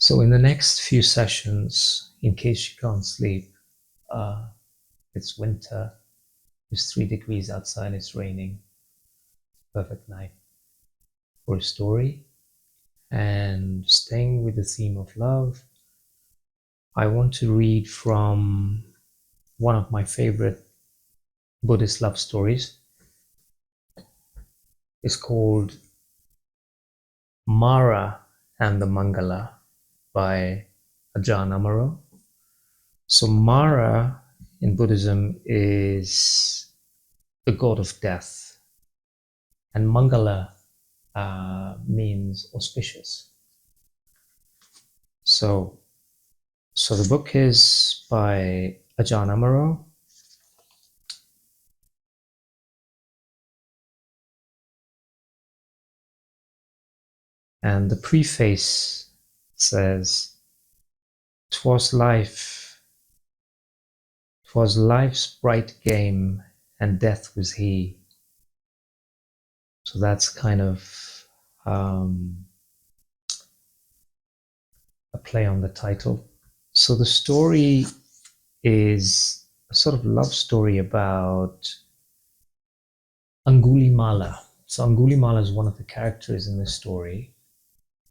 So in the next few sessions, in case you can't sleep, it's winter, it's 3 degrees outside, it's raining, perfect night for a story. And staying with the theme of love, I want to read from one of my favorite Buddhist love stories. It's called Mara and the Mangala by Ajahn Amaro. So Mara in Buddhism is the god of death, and Mangala means auspicious. So the book is by Ajahn Amaro. And the preface says, "'Twas life's bright game, and death was he." So that's kind of a play on the title. So the story is a sort of love story about Angulimala. So Angulimala is one of the characters in the story,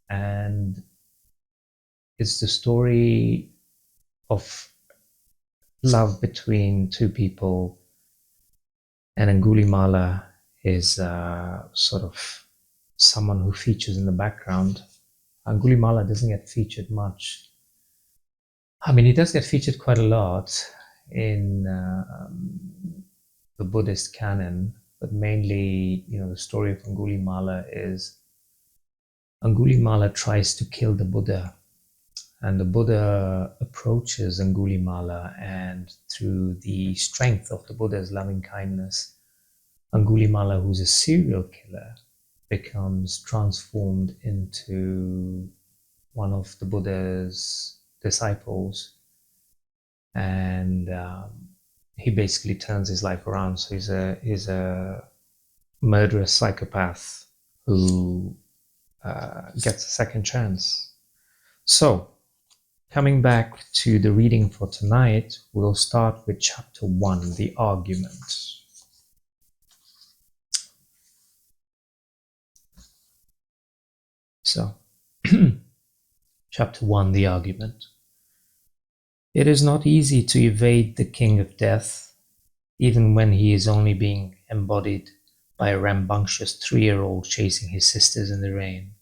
and it's the story of love between two people, and Angulimala is sort of someone who features in the background. Angulimala doesn't get featured much. I mean, he does get featured quite a lot in the Buddhist canon, but mainly, the story of Angulimala is Angulimala tries to kill the Buddha, and the Buddha approaches Angulimala, and through the strength of the Buddha's loving kindness, Angulimala, who's a serial killer, becomes transformed into one of the Buddha's disciples, and he basically turns his life around. So he's a murderous psychopath who gets a second chance. So, coming back to the reading for tonight, we'll start with chapter 1, the argument. So, chapter 1, the argument. It is not easy to evade the king of death, even when he is only being embodied by a rambunctious 3-year-old chasing his sisters in the rain.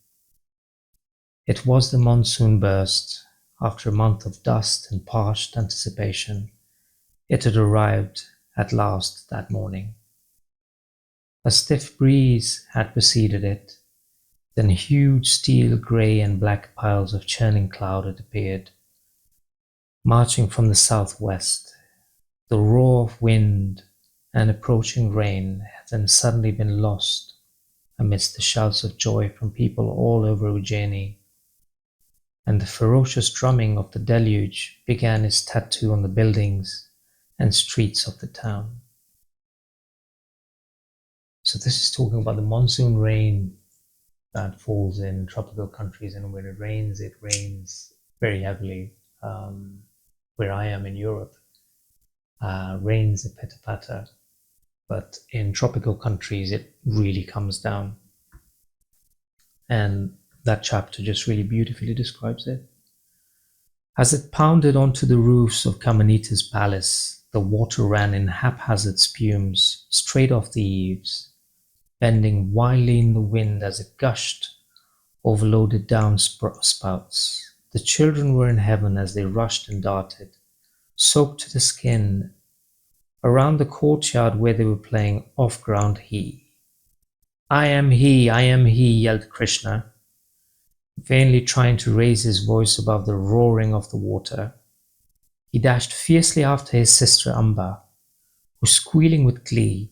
It was the monsoon burst. After a month of dust and parched anticipation, it had arrived at last that morning. A stiff breeze had preceded it, then huge steel grey and black piles of churning cloud had appeared, marching from the southwest. The roar of wind and approaching rain had then suddenly been lost amidst the shouts of joy from people all over Ujjaini, and the ferocious drumming of the deluge began its tattoo on the buildings and streets of the town. So this is talking about the monsoon rain that falls in tropical countries, and when it rains very heavily. Where I am in Europe, rains a pitter-patter, but in tropical countries it really comes down. And that chapter just really beautifully describes it. As it pounded onto the roofs of Kamanita's palace, the water ran in haphazard spumes straight off the eaves, bending wildly in the wind as it gushed overloaded downspouts. The children were in heaven as they rushed and darted, soaked to the skin, around the courtyard where they were playing off-ground he. I am he, yelled Krishna, vainly trying to raise his voice above the roaring of the water. He dashed fiercely after his sister Amba, who, squealing with glee,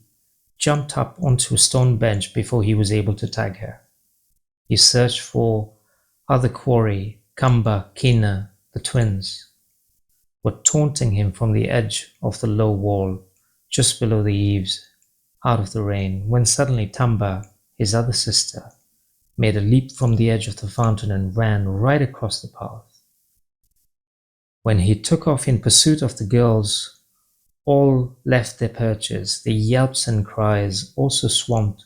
jumped up onto a stone bench before he was able to tag her. He searched for other quarry. Kamba, Kina, the twins, were taunting him from the edge of the low wall, just below the eaves, out of the rain, when suddenly Tamba, his other sister, made a leap from the edge of the fountain and ran right across the path. When he took off in pursuit of the girls, all left their perches, their yelps and cries also swamped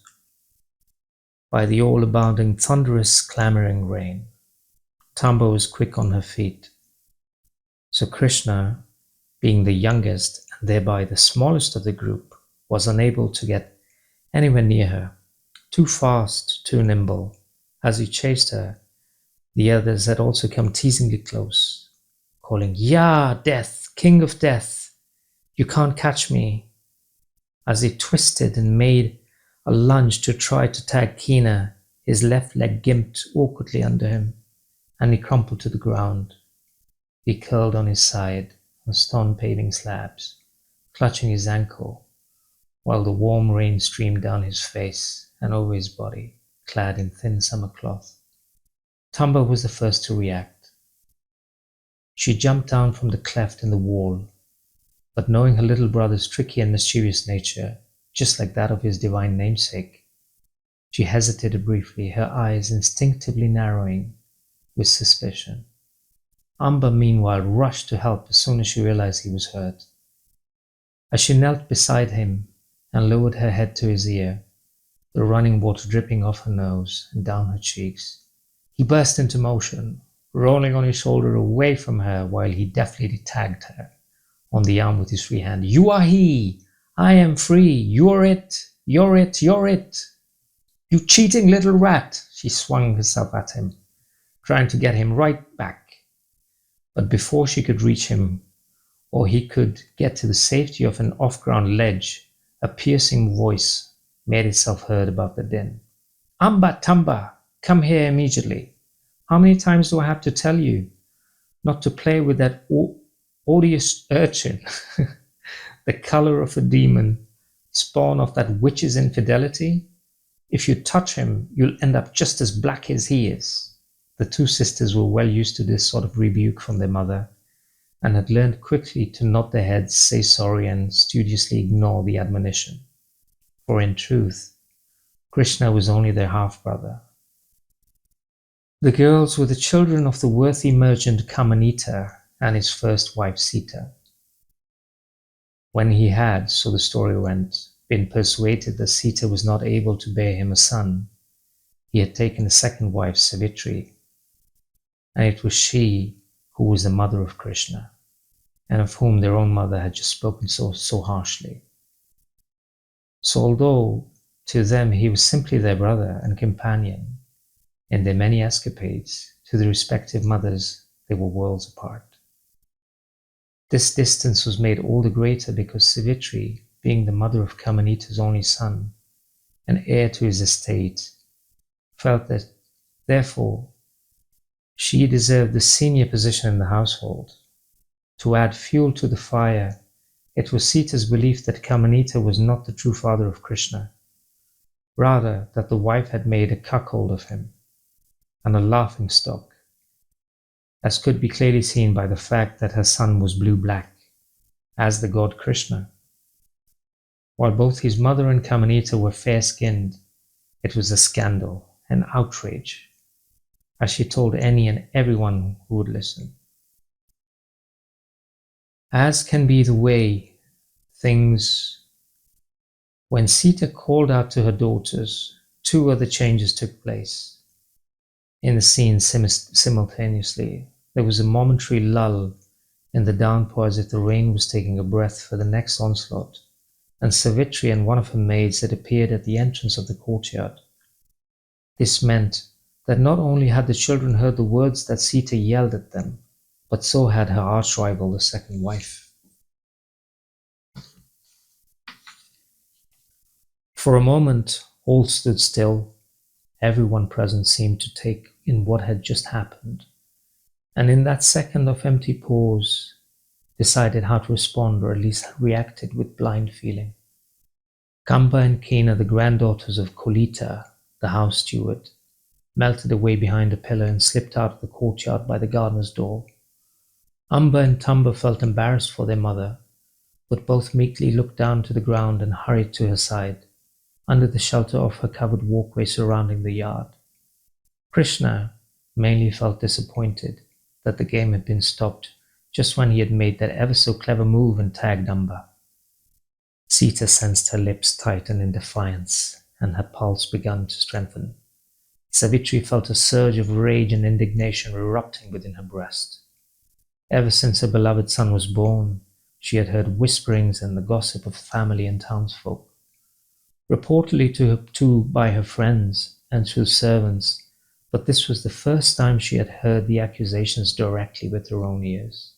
by the all-abounding thunderous clamoring rain. Tamba was quick on her feet. So Krishna, being the youngest and thereby the smallest of the group, was unable to get anywhere near her. Too fast, too nimble. As he chased her, the others had also come teasingly close, calling, "Ya, Death, King of Death, you can't catch me." As he twisted and made a lunge to try to tag Kina, his left leg gimped awkwardly under him, and he crumpled to the ground. He curled on his side on stone paving slabs, clutching his ankle, while the warm rain streamed down his face and over his body, clad in thin summer cloth. Tamba was the first to react. She jumped down from the cleft in the wall, but knowing her little brother's tricky and mischievous nature, just like that of his divine namesake, she hesitated briefly, her eyes instinctively narrowing with suspicion. Amba, meanwhile, rushed to help as soon as she realized he was hurt. As she knelt beside him and lowered her head to his ear, the running water dripping off her nose and down her cheeks, he burst into motion, rolling on his shoulder away from her while he deftly tagged her on the arm with his free hand. "You are he! I am free! You're it! You're it! You're it! You cheating little rat!" She swung herself at him, trying to get him right back. But before she could reach him, or he could get to the safety of an off-ground ledge, a piercing voice made itself heard above the din. "Amba Tamba, come here immediately. How many times do I have to tell you not to play with that odious urchin, the color of a demon, spawn of that witch's infidelity? If you touch him, you'll end up just as black as he is." The two sisters were well used to this sort of rebuke from their mother, and had learned quickly to nod their heads, say sorry, and studiously ignore the admonition. For in truth, Krishna was only their half-brother. The girls were the children of the worthy merchant Kamanita and his first wife Sita. When he had, so the story went, been persuaded that Sita was not able to bear him a son, he had taken a second wife, Savitri, and it was she who was the mother of Krishna, and of whom their own mother had just spoken so harshly. So although to them he was simply their brother and companion, in their many escapades, to their respective mothers they were worlds apart. This distance was made all the greater because Savitri, being the mother of Kamanita's only son, and heir to his estate, felt that, therefore, she deserved the senior position in the household. To add fuel to the fire, it was Sita's belief that Kamanita was not the true father of Krishna, rather that the wife had made a cuckold of him, and a laughingstock, as could be clearly seen by the fact that her son was blue-black, as the god Krishna. While both his mother and Kamanita were fair-skinned, it was a scandal, an outrage, as she told any and everyone who would listen. As can be the way things, when Sita called out to her daughters, two other changes took place in the scene simultaneously. There was a momentary lull in the downpour as if the rain was taking a breath for the next onslaught, and Savitri and one of her maids had appeared at the entrance of the courtyard. This meant that not only had the children heard the words that Sita yelled at them, but so had her arch-rival, the second wife. For a moment, all stood still. Everyone present seemed to take in what had just happened, and in that second of empty pause, decided how to respond, or at least reacted with blind feeling. Kamba and Kina, the granddaughters of Kolita, the house steward, melted away behind a pillar and slipped out of the courtyard by the gardener's door. Amba and Tamba felt embarrassed for their mother, but both meekly looked down to the ground and hurried to her side, under the shelter of her covered walkway surrounding the yard. Krishna mainly felt disappointed that the game had been stopped just when he had made that ever so clever move and tagged Amba. Sita sensed her lips tighten in defiance, and her pulse began to strengthen. Savitri felt a surge of rage and indignation erupting within her breast. Ever since her beloved son was born, she had heard whisperings and the gossip of family and townsfolk. Reportedly by her friends and through servants, but this was the first time she had heard the accusations directly with her own ears.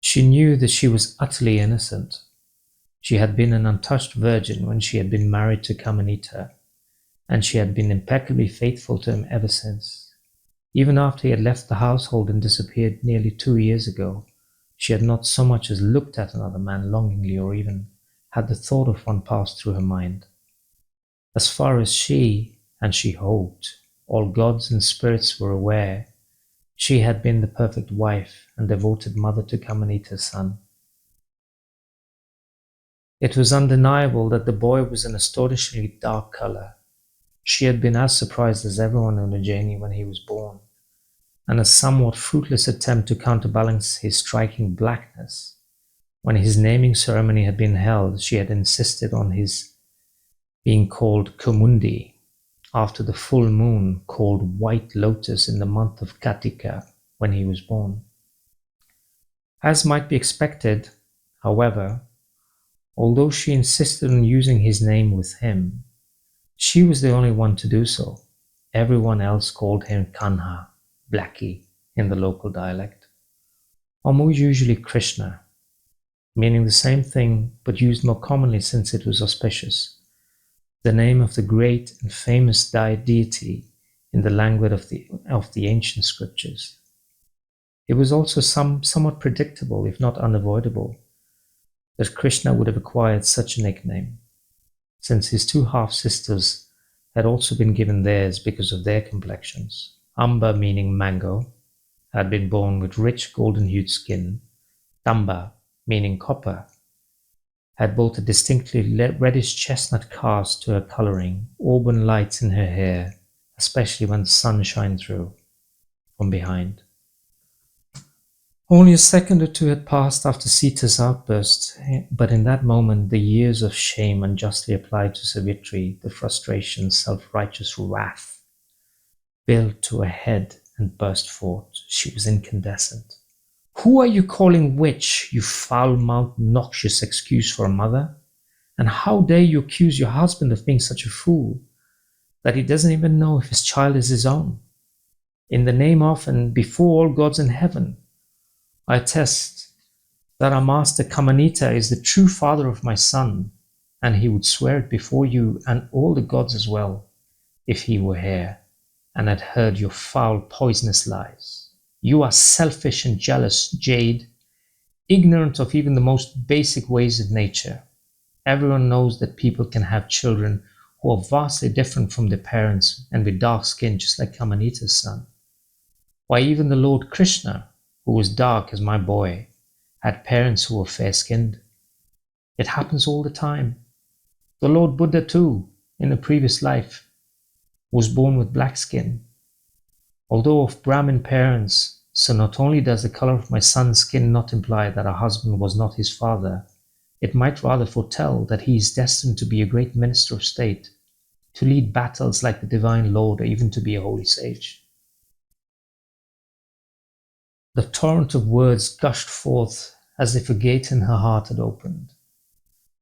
She knew that she was utterly innocent. She had been an untouched virgin when she had been married to Kamanita, and she had been impeccably faithful to him ever since. Even after he had left the household and disappeared nearly 2 years ago, she had not so much as looked at another man longingly or even had the thought of one pass through her mind. As far as she, and she hoped, all gods and spirits were aware, she had been the perfect wife and devoted mother to Kamanita's son. It was undeniable that the boy was an astonishingly dark color. She had been as surprised as everyone in Ujjaini when he was born, and a somewhat fruitless attempt to counterbalance his striking blackness. When his naming ceremony had been held, she had insisted on his being called Kumundi, after the full moon called White Lotus in the month of Kartika when he was born. As might be expected, however, although she insisted on using his name with him, she was the only one to do so. Everyone else called him Kanha, Blackie, in the local dialect, or more usually Krishna, meaning the same thing but used more commonly since it was auspicious, the name of the great and famous deity in the language of the ancient scriptures. It was also somewhat predictable, if not unavoidable, that Krishna would have acquired such a nickname, since his two half-sisters had also been given theirs because of their complexions. Amba, meaning mango, had been born with rich golden-hued skin. Tamba, meaning copper, had both a distinctly reddish chestnut cast to her coloring, auburn lights in her hair, especially when the sun shined through from behind. Only a second or two had passed after Sita's outburst, but in that moment the years of shame unjustly applied to Savitri, the frustration, self-righteous wrath, built to a head and burst forth. She was incandescent. "Who are you calling witch, you foul-mouthed, noxious excuse for a mother? And how dare you accuse your husband of being such a fool that he doesn't even know if his child is his own? In the name of and before all gods in heaven, I attest that our master Kamanita is the true father of my son, and he would swear it before you and all the gods as well, if he were here and had heard your foul, poisonous lies. You are selfish and jealous, jade, ignorant of even the most basic ways of nature. Everyone knows that people can have children who are vastly different from their parents and with dark skin, just like Kamanita's son. Why, even the Lord Krishna, who was dark as my boy, had parents who were fair-skinned. It happens all the time. The Lord Buddha too, in a previous life, was born with black skin. Although of Brahmin parents, so not only does the color of my son's skin not imply that her husband was not his father, it might rather foretell that he is destined to be a great minister of state, to lead battles like the divine Lord, or even to be a holy sage. The torrent of words gushed forth as if a gate in her heart had opened,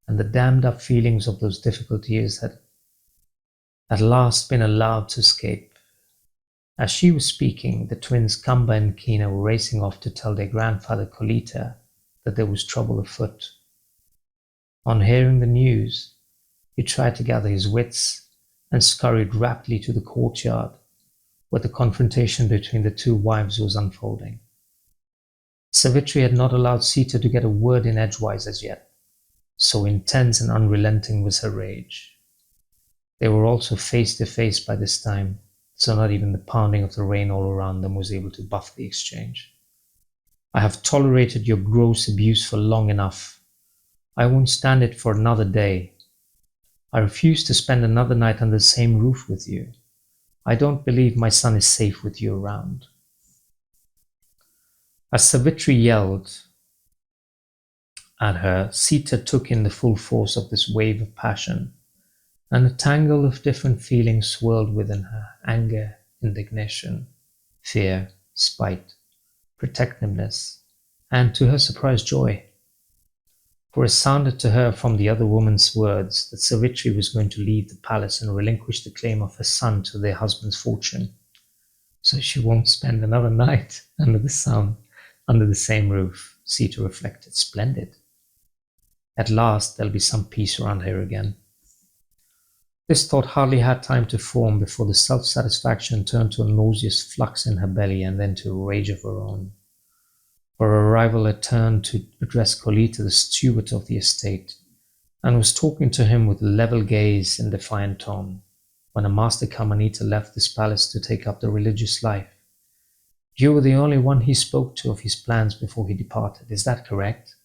and the dammed-up feelings of those difficult years had at last been allowed to escape. As she was speaking, the twins Kamba and Kina were racing off to tell their grandfather Kolita that there was trouble afoot. On hearing the news, he tried to gather his wits and scurried rapidly to the courtyard, where the confrontation between the two wives was unfolding. Savitri had not allowed Sita to get a word in edgewise as yet, so intense and unrelenting was her rage. They were also face to face by this time, so not even the pounding of the rain all around them was able to buff the exchange. "I have tolerated your gross abuse for long enough. I won't stand it for another day. I refuse to spend another night under the same roof with you. I don't believe my son is safe with you around." As Savitri yelled at her, Sita took in the full force of this wave of passion, and a tangle of different feelings swirled within her: anger, indignation, fear, spite, protectiveness, and, to her surprise, joy. For it sounded to her from the other woman's words that Savitri was going to leave the palace and relinquish the claim of her son to their husband's fortune, so she won't spend another night under the sun, under the same roof. Sita reflected. Splendid. At last there'll be some peace around here again. This thought hardly had time to form before the self-satisfaction turned to a nauseous flux in her belly and then to a rage of her own. For her arrival had turned to address Kolita, the steward of the estate, and was talking to him with level gaze and defiant tone, when a master Kamanita left this palace to take up the religious life. You were the only one he spoke to of his plans before he departed, is that correct?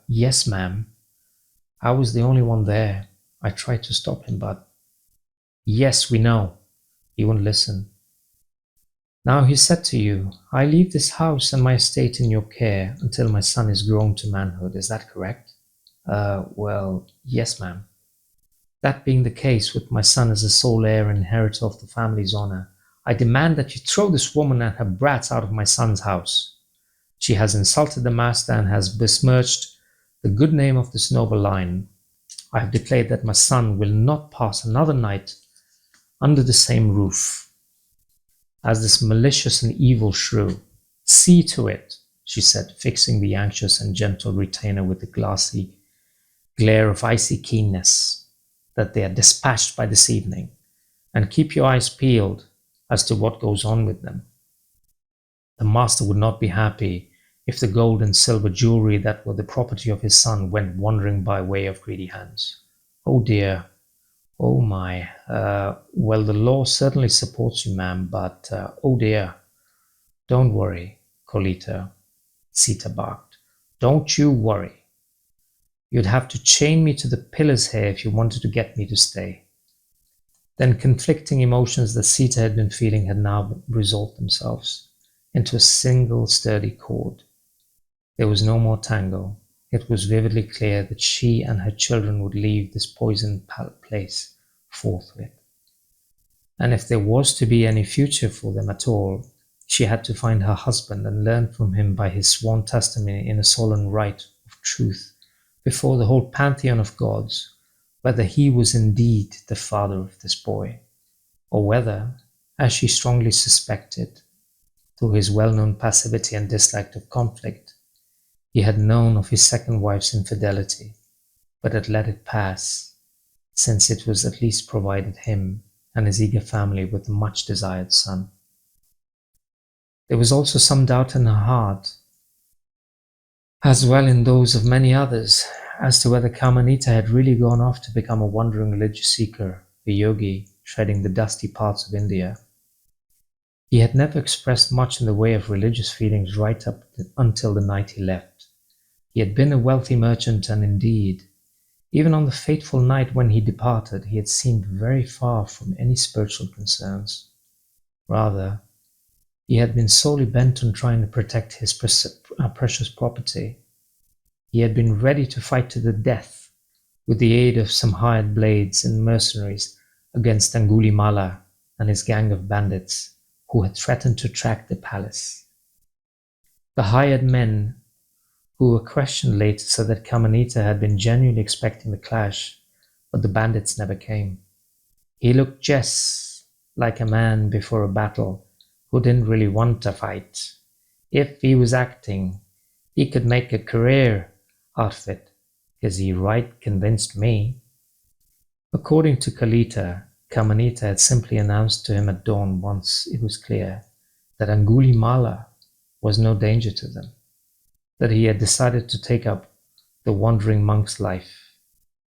Yes, ma'am. I was the only one there. I tried to stop him, but... Yes, we know. He wouldn't listen. Now he said to you, I leave this house and my estate in your care until my son is grown to manhood, is that correct? Well, yes, ma'am. That being the case, with my son as the sole heir and inheritor of the family's honor, I demand that you throw this woman and her brats out of my son's house. She has insulted the master and has besmirched the good name of this noble line. I have declared that my son will not pass another night under the same roof as this malicious and evil shrew. See to it, she said, fixing the anxious and gentle retainer with the glassy glare of icy keenness, that they are dispatched by this evening, and keep your eyes peeled as to what goes on with them. The master would not be happy if the gold and silver jewelry that were the property of his son went wandering by way of greedy hands. Oh dear, oh my, well, the law certainly supports you, ma'am, but, oh dear. Don't worry, Kolita, Sita barked. Don't you worry. You'd have to chain me to the pillars here if you wanted to get me to stay. Then conflicting emotions that Sita had been feeling had now resolved themselves into a single sturdy cord. There was no more tango. It was vividly clear that she and her children would leave this poisoned place forthwith. And if there was to be any future for them at all, she had to find her husband and learn from him by his sworn testimony in a solemn rite of truth before the whole pantheon of gods, whether he was indeed the father of this boy, or whether, as she strongly suspected, through his well-known passivity and dislike of conflict, he had known of his second wife's infidelity, but had let it pass, since it was at least provided him and his eager family with a much-desired son. There was also some doubt in her heart, as well in those of many others, as to whether Kamanita had really gone off to become a wandering religious seeker, a yogi, treading the dusty paths of India. He had never expressed much in the way of religious feelings right up until the night he left. He had been a wealthy merchant, and indeed, even on the fateful night when he departed, he had seemed very far from any spiritual concerns. Rather, he had been solely bent on trying to protect his precious property. He had been ready to fight to the death with the aid of some hired blades and mercenaries against Angulimala and his gang of bandits who had threatened to track the palace. The hired men, who were questioned later, said that Kamanita had been genuinely expecting the clash, but the bandits never came. He looked just like a man before a battle who didn't really want to fight. If he was acting, he could make a career out of it, because he right convinced me. According to Kalita, Kamanita had simply announced to him at dawn, once it was clear that Angulimala was no danger to them, that he had decided to take up the wandering monk's life.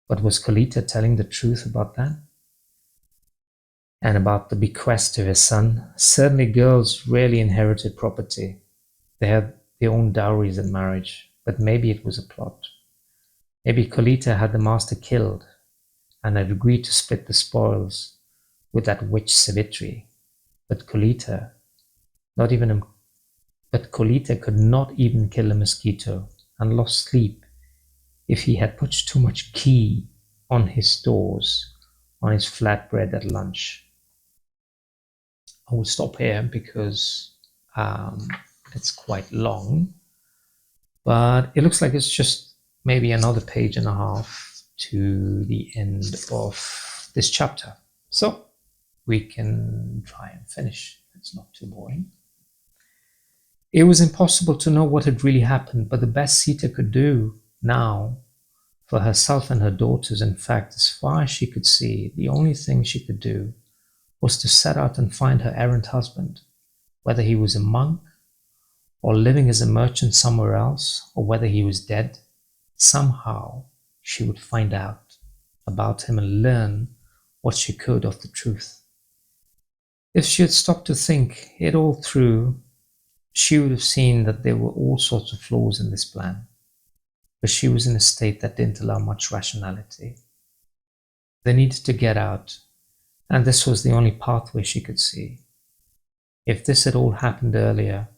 But was Kalita telling the truth about that? And about the bequest to his son? Certainly girls rarely inherited property. They had their own dowries in marriage, but maybe it was a plot. Maybe Kalita had the master killed and had agreed to split the spoils with that witch Savitri. But Kalita, not even that Kolita could not even kill a mosquito and lost sleep if he had put too much ghee on his toast on his flatbread at lunch. I will stop here because it's quite long, but it looks like it's just maybe another page and a half to the end of this chapter. So we can try and finish. It's not too boring. It was impossible to know what had really happened, but the best Sita could do now for herself and her daughters, in fact, as far as she could see, the only thing she could do was to set out and find her errant husband, whether he was a monk or living as a merchant somewhere else, or whether he was dead. Somehow she would find out about him and learn what she could of the truth. If she had stopped to think it all through, she would have seen that there were all sorts of flaws in this plan, but she was in a state that didn't allow much rationality. They needed to get out, and this was the only pathway she could see. If this had all happened earlier,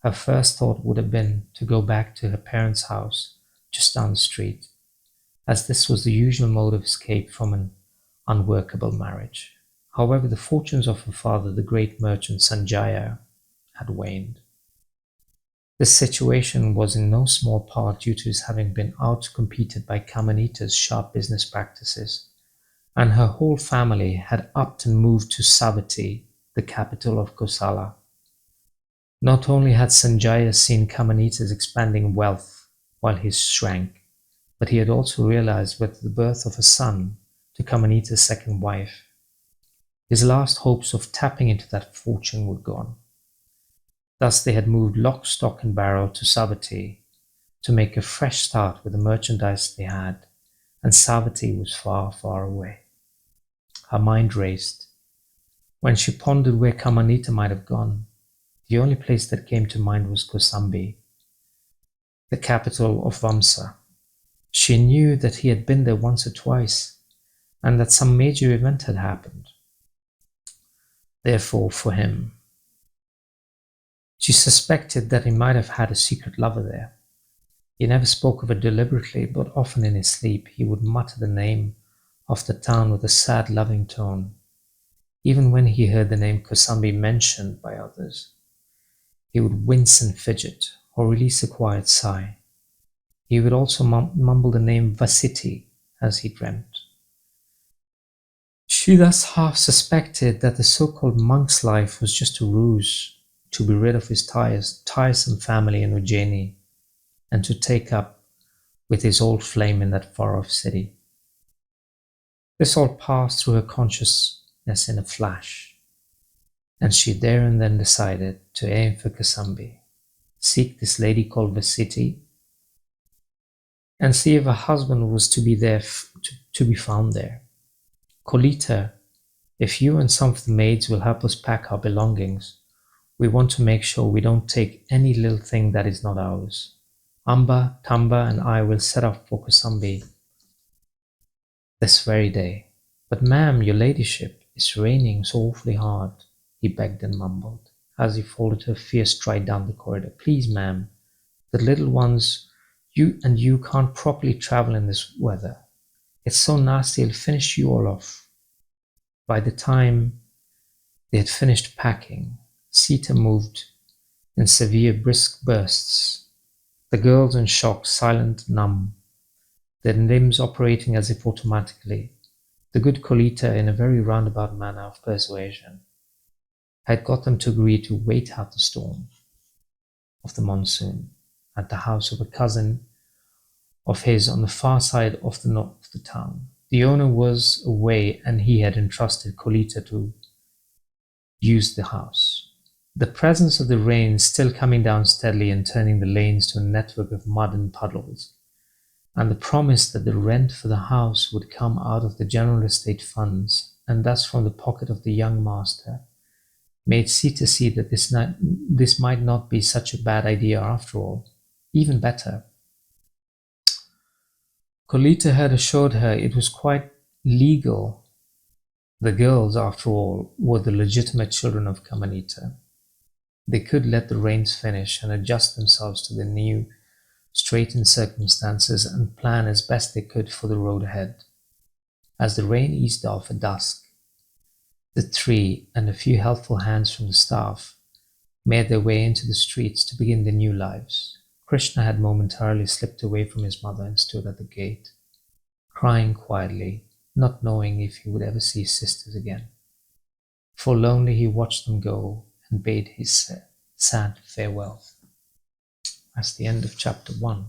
her first thought would have been to go back to her parents' house just down the street, as this was the usual mode of escape from an unworkable marriage. However, the fortunes of her father, the great merchant Sanjaya, had waned. This situation was in no small part due to his having been outcompeted by Kamanita's sharp business practices, and her whole family had upped and moved to Savatthi, the capital of Kosala. Not only had Sanjaya seen Kamanita's expanding wealth while his shrank, but he had also realized with the birth of a son to Kamanita's second wife, his last hopes of tapping into that fortune were gone. Thus they had moved lock, stock and barrel to Savatthi to make a fresh start with the merchandise they had, and Savatthi was far, far away. Her mind raced. When she pondered where Kamanita might have gone, the only place that came to mind was Kosambi, the capital of Vamsa. She knew that he had been there once or twice, and that some major event had happened. Therefore, for him, she suspected that he might have had a secret lover there. He never spoke of it deliberately, but often in his sleep he would mutter the name of the town with a sad, loving tone, even when he heard the name Kosambi mentioned by others. He would wince and fidget, or release a quiet sigh. He would also mumble the name Vasitti as he dreamt. She thus half suspected that the so-called monk's life was just a ruse to be rid of his tiresome family in Ujjaini and to take up with his old flame in that far-off city. This all passed through her consciousness in a flash, and she there and then decided to aim for Kosambi, seek this lady called Vasitti, and see if her husband was to be there to be found there. Kolita, if you and some of the maids will help us pack our belongings, we want to make sure we don't take any little thing that is not ours. Amba, Tamba, and I will set off for Kosambi this very day. But ma'am, your ladyship, it's raining so awfully hard, he begged and mumbled, as he followed her fierce stride down the corridor. Please, ma'am, the little ones, you can't properly travel in this weather. It's so nasty, it'll finish you all off. By the time they had finished packing, Sita moved in severe, brisk bursts, the girls in shock, silent, numb, their limbs operating as if automatically. The good Kolita, in a very roundabout manner of persuasion, had got them to agree to wait out the storm of the monsoon at the house of a cousin of his on the far side of the north of the town. The owner was away and he had entrusted Kolita to use the house. The presence of the rain still coming down steadily and turning the lanes to a network of mud and puddles, and the promise that the rent for the house would come out of the general estate funds, and thus from the pocket of the young master, made Sita see that this might not be such a bad idea after all. Even better, Kolita had assured her it was quite legal. The girls, after all, were the legitimate children of Kamanita. They could let the rains finish and adjust themselves to the new, straitened circumstances and plan as best they could for the road ahead. As the rain eased off at dusk, the three and a few helpful hands from the staff made their way into the streets to begin their new lives. Krishna had momentarily slipped away from his mother and stood at the gate, crying quietly, not knowing if he would ever see his sisters again. Forlornly he watched them go and bade his sad farewell. That's the end of chapter 1.